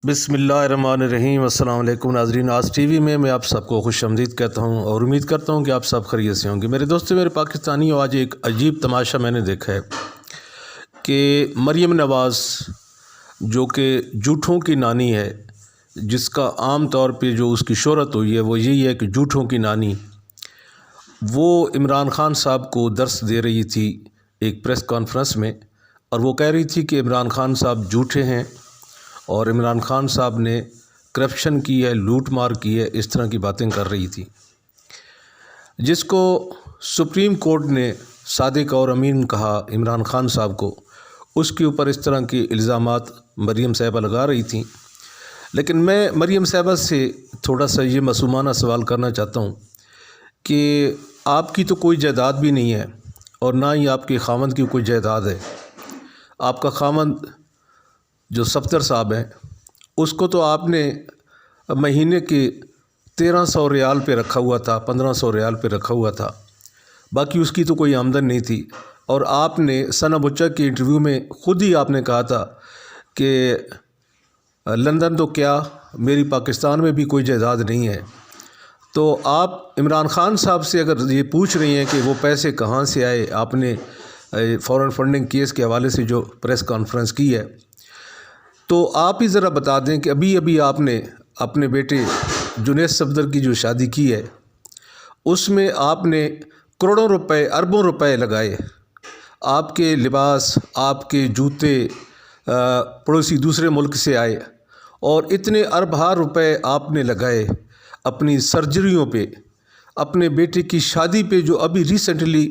बिस्मिल्लाहिर्रहमानिर्रहीम। अस्सलाम वालेकुम नाज़रीन। आज टीवी में मैं आप सबको खुश आमदीद कहता हूँ और उम्मीद करता हूँ कि आप सब खैरियत से होंगे। मेरे दोस्तों, मेरे पाकिस्तानियों, आज एक अजीब तमाशा मैंने देखा है कि मरियम नवाज़, जो कि झूठों की नानी है, जिसका आम तौर पे जो उसकी शोहरत हुई है वो यही है कि झूठों की नानी, वो इमरान खान साहब को दर्स दे रही थी एक प्रेस कॉन्फ्रेंस में, और वो कह रही थी कि इमरान खान साहब झूठे हैं और इमरान खान साहब ने करप्शन की है, लूट मार की है, इस तरह की बातें कर रही थी, जिसको सुप्रीम कोर्ट ने सादिक और अमीन कहा इमरान खान साहब को। उसके ऊपर इस तरह के इल्ज़ामात मरियम साहिबा लगा रही थी। लेकिन मैं मरियम साहिबा से थोड़ा सा ये मासूमाना सवाल करना चाहता हूँ कि आपकी तो कोई जायदाद भी नहीं है और ना ही आपके खामद की कोई जायदाद है। आपका खामद जो सफदर साहब हैं, उसको तो आपने महीने के 1300 रियाल पे रखा हुआ था, 1500 रियाल पे रखा हुआ था, बाकी उसकी तो कोई आमदन नहीं थी। और आपने सना बुच्चा के इंटरव्यू में ख़ुद ही आपने कहा था कि लंदन तो क्या, मेरी पाकिस्तान में भी कोई जायदाद नहीं है। तो आप इमरान खान साहब से अगर ये पूछ रही हैं कि वो पैसे कहाँ से आए, आपने फॉरेन फंडिंग केस के हवाले से जो प्रेस कॉन्फ्रेंस की है, तो आप ही ज़रा बता दें कि अभी अभी आपने अपने बेटे जुनैद सफदर की जो शादी की है, उसमें आपने करोड़ों रुपए, अरबों रुपए लगाए। आपके लिबास, आपके जूते पड़ोसी दूसरे मुल्क से आए और इतने अरबा रुपए आपने लगाए अपनी सर्जरियों पे, अपने बेटे की शादी पे, जो अभी रिसेंटली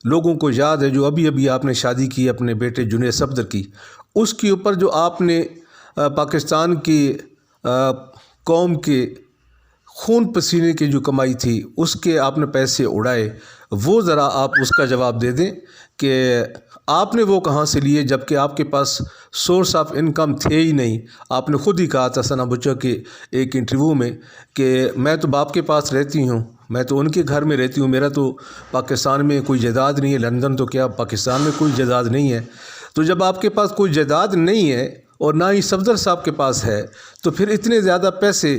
लोगों को याद है, जो अभी अभी आपने शादी की अपने बेटे जुनैद सफदर की, उसके ऊपर जो आपने पाकिस्तान की कौम के खून पसीने की जो कमाई थी उसके आपने पैसे उड़ाए। वो ज़रा आप उसका जवाब दे दें कि आपने वो कहाँ से लिए, जबकि आपके पास सोर्स ऑफ इनकम थे ही नहीं। आपने ख़ुद ही कहा था सना बुच्चा के एक इंटरव्यू में कि मैं तो बाप के पास रहती हूँ, मैं तो उनके घर में रहती हूँ, मेरा तो पाकिस्तान में कोई जायदाद नहीं है, लंदन तो क्या पाकिस्तान में कोई जायदाद नहीं है। तो जब आपके पास कोई जायदाद नहीं है और ना ही सफदर साहब के पास है, तो फिर इतने ज़्यादा पैसे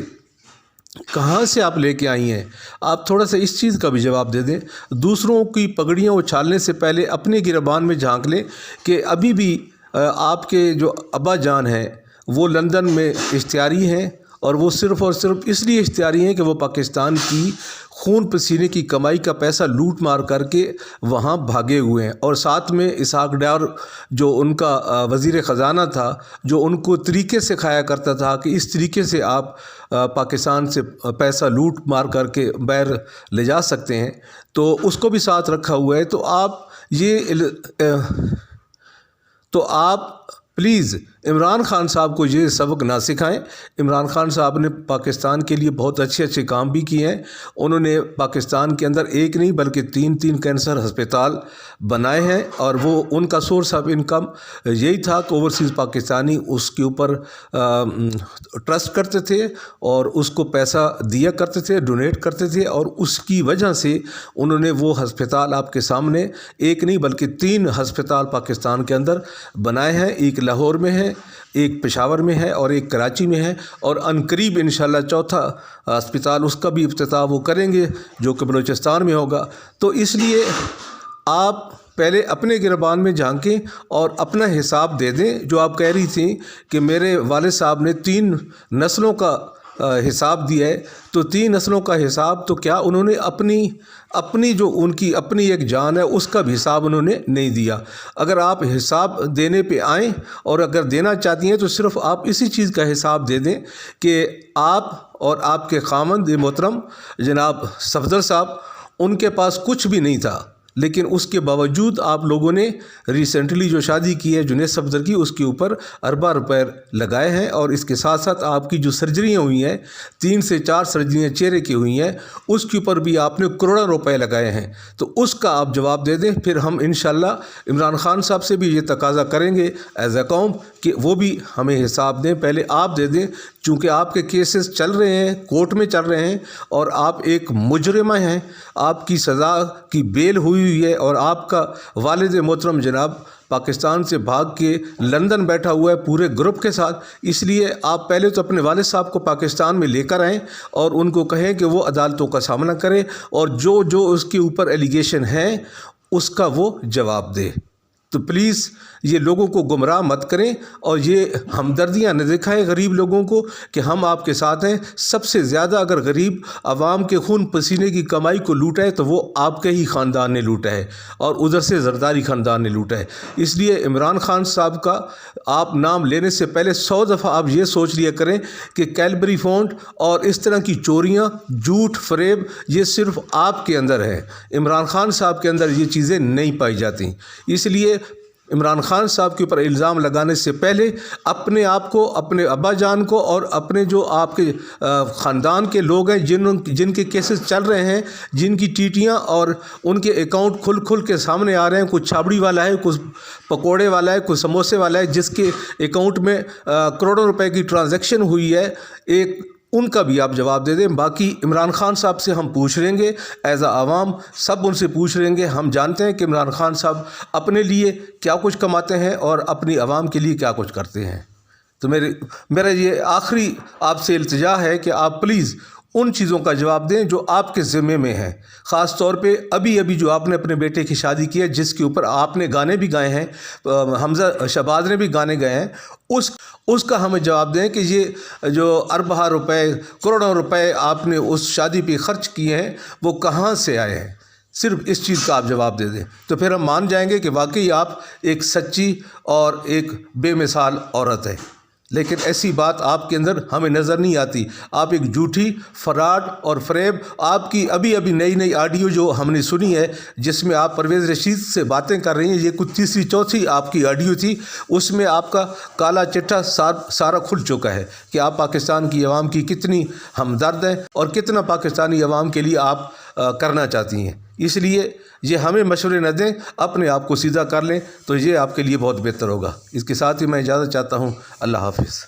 कहाँ से आप लेके आई हैं? आप थोड़ा सा इस चीज़ का भी जवाब दे दें। दूसरों की पगड़ियाँ उछालने से पहले अपने गिरबान में झांक लें कि अभी भी आपके जो अब्बा जान हैं वो लंदन में इश्तियारी हैं, और वो सिर्फ़ और सिर्फ इसलिए इश्तियारी हैं कि वो पाकिस्तान की खून पसीने की कमाई का पैसा लूट मार करके वहाँ भागे हुए हैं। और साथ में इसहाक डार, जो उनका वज़ीर ख़जाना था, जो उनको तरीके से सिखाया करता था कि इस तरीके से आप पाकिस्तान से पैसा लूट मार करके बाहर ले जा सकते हैं, तो उसको भी साथ रखा हुआ है। तो आप प्लीज़ इमरान खान साहब को ये सबक ना सिखाएं। इमरान खान साहब ने पाकिस्तान के लिए बहुत अच्छे अच्छे काम भी किए हैं। उन्होंने पाकिस्तान के अंदर एक नहीं बल्कि 3 कैंसर अस्पताल बनाए हैं, और वो उनका सोर्स ऑफ इनकम यही था कि ओवरसीज़ पाकिस्तानी उसके ऊपर ट्रस्ट करते थे और उसको पैसा दिया करते थे, डोनेट करते थे, और उसकी वजह से उन्होंने वो अस्पताल आपके सामने एक नहीं बल्कि 3 अस्पताल पाकिस्तान के अंदर बनाए हैं। एक लाहौर में है, एक पेशावर में है और एक कराची में है, और अनकरीब इंशाल्लाह चौथा अस्पताल उसका भी इफ्तिताह वो करेंगे जो कि बलूचिस्तान में होगा। तो इसलिए आप पहले अपने गिरबान में झांकें और अपना हिसाब दे दें। जो आप कह रही थी कि मेरे वालिद साहब ने 3 नस्लों का हिसाब दिया है, तो 3 नस्लों का हिसाब तो क्या, उन्होंने अपनी जो उनकी अपनी एक जान है उसका भी हिसाब उन्होंने नहीं दिया। अगर आप हिसाब देने पे आएँ और अगर देना चाहती हैं तो सिर्फ़ आप इसी चीज़ का हिसाब दे दें कि आप और आपके खामद मोहतरम जनाब सफदर साहब, उनके पास कुछ भी नहीं था, लेकिन उसके बावजूद आप लोगों ने रिसेंटली जो शादी की है जुनैद सफदर की, उसके ऊपर अरबा रुपए लगाए हैं। और इसके साथ साथ आपकी जो सर्जरियाँ हुई हैं, 3 से 4 सर्जरियाँ चेहरे की हुई हैं, उसके ऊपर भी आपने करोड़ों रुपए लगाए हैं। तो उसका आप जवाब दे दें, फिर हम इंशाल्लाह इमरान खान साहब से भी ये तकाजा करेंगे एज अ कौम कि वो भी हमें हिसाब दें। पहले आप दे दें, चूँकि आपके केसेस चल रहे हैं, कोर्ट में चल रहे हैं और आप एक मुजरिमा हैं, आपकी सज़ा की बेल हुई हुई है और आपका वालिद मोहतरम जनाब पाकिस्तान से भाग के लंदन बैठा हुआ है पूरे ग्रुप के साथ। इसलिए आप पहले तो अपने वालिद साहब को पाकिस्तान में लेकर आएँ और उनको कहें कि वो अदालतों का सामना करें और जो जो उसके ऊपर एलिगेशन हैं उसका वो जवाब दे। तो प्लीज़ ये लोगों को गुमराह मत करें और ये हमदर्दियाँ न दिखाएं गरीब लोगों को कि हम आपके साथ हैं। सबसे ज़्यादा अगर गरीब आवाम के खून पसीने की कमाई को लूटा है तो वो आपके ही ख़ानदान ने लूटा है और उधर से जरदारी ख़ानदान ने लूटा है। इसलिए इमरान खान साहब का आप नाम लेने से पहले 100 दफ़ा आप ये सोच लिया करें कि कैलबरी फंड और इस तरह की चोरियाँ, झूठ, फरेब ये सिर्फ आपके अंदर है, इमरान खान साहब के अंदर ये चीज़ें नहीं पाई जाती। इसलिए इमरान खान साहब के ऊपर इल्ज़ाम लगाने से पहले अपने आप को, अपने अब्बा जान को और अपने जो आपके ख़ानदान के लोग हैं जिनके केसेस चल रहे हैं, जिनकी टीटियां और उनके अकाउंट खुल के सामने आ रहे हैं, कुछ छाबड़ी वाला है, कुछ पकोड़े वाला है, कुछ समोसे वाला है, जिसके अकाउंट में करोड़ों रुपए की ट्रांजैक्शन हुई है, उनका भी आप जवाब दे दें। बाकी इमरान खान साहब से हम पूछ लेंगे, एज आवाम सब उनसे पूछ लेंगे। हम जानते हैं कि इमरान खान साहब अपने लिए क्या कुछ कमाते हैं और अपनी आवाम के लिए क्या कुछ करते हैं। तो मेरा ये आखिरी आपसे इल्तिजा है कि आप प्लीज़ उन चीज़ों का जवाब दें जो आपके ज़िम्मे में है। ख़ास तौर पे अभी जो आपने अपने बेटे की शादी की है, जिसके ऊपर आपने गाने भी गाए हैं, हमजा शहबाज ने भी गाने गाए हैं, उसका हमें जवाब दें कि ये जो अरबा रुपए, करोड़ों रुपए आपने उस शादी पे ख़र्च किए हैं वो कहाँ से आए हैं। सिर्फ इस चीज़ का आप जवाब दे दें तो फिर हम मान जाएंगे कि वाकई आप एक सच्ची और एक बेमिसाल औरत है। लेकिन ऐसी बात आपके अंदर हमें नज़र नहीं आती। आप एक झूठी, फराड और फरेब, आपकी अभी नई ऑडियो जो हमने सुनी है जिसमें आप परवेज़ रशीद से बातें कर रही हैं, ये कुछ तीसरी चौथी आपकी ऑडियो थी, उसमें आपका काला चिट्ठा सारा खुल चुका है कि आप पाकिस्तान की आवाम की कितनी हमदर्द हैं और कितना पाकिस्तानी आवाम के लिए आप करना चाहती हैं। इसलिए ये हमें मशवरे न दें, अपने आप को सीधा कर लें तो ये आपके लिए बहुत बेहतर होगा। इसके साथ ही मैं इजाज़त चाहता हूँ। अल्लाह हाफ़िज़।